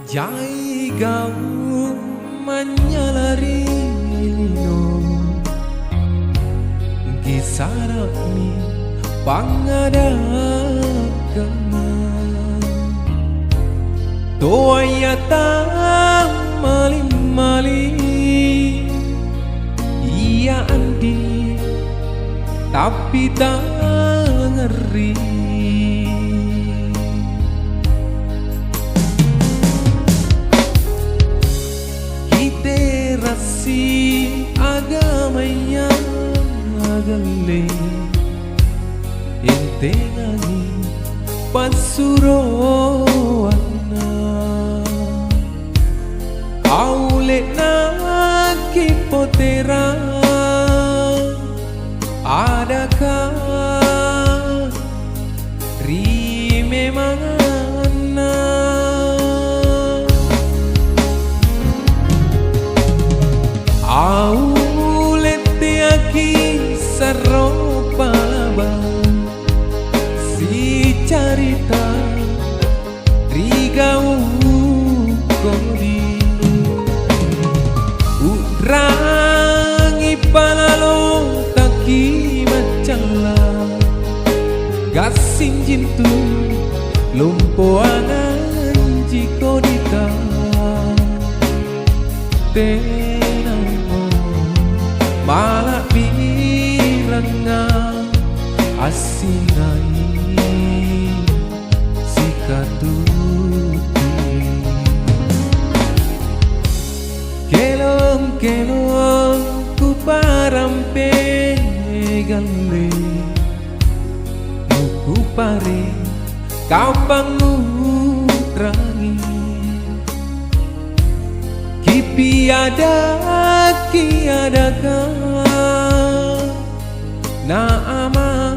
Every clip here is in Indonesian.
Jai gau menyalari lino Gisarami pangadakana Toyata maling-maling Iya andi tapi tak ngeri Literasi agamanya agale ente ngani pasuroana aule na kipotera adakah rime mangana aulete aki saropa laba si carita rigau kodi urangi palalo taki macala gasing jintu lumpo angan jiko dita malak biranga asingai sikatuti kelong ku parampe galle ku pare kau pangutrangi kiadakah na ama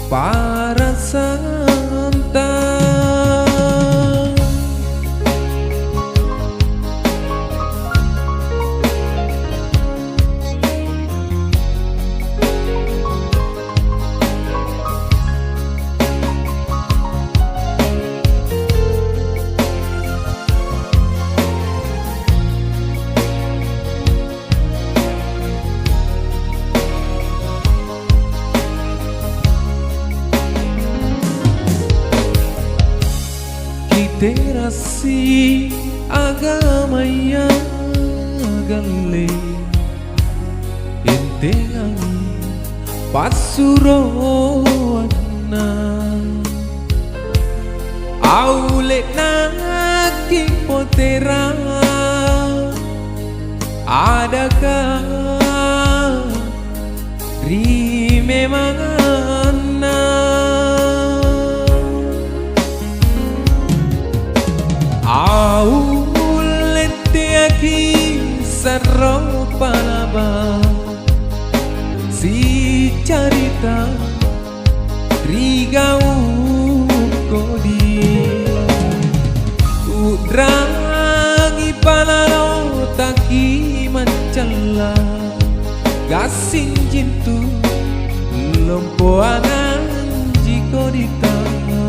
para santa literasi agamanya galle ente ngani pasuroana aule naki potera adakah rime mangana aulete aki saropa laba si carita rigau kodi udrangi palalo taki mancala gasing jintu lompo angan jiko ditanga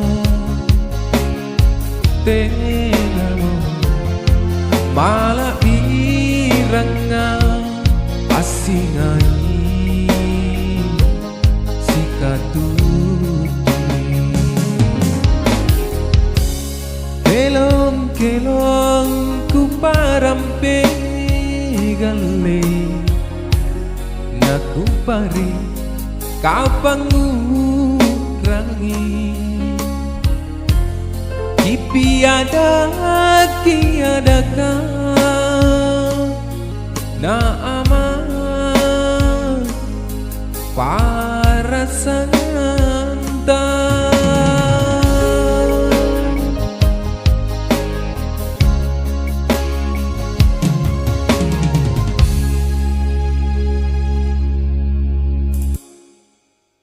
malak biranga asingai sikatuti kelong ku parampe galle naku pari kau pangutrangi kiadakah na ama para sang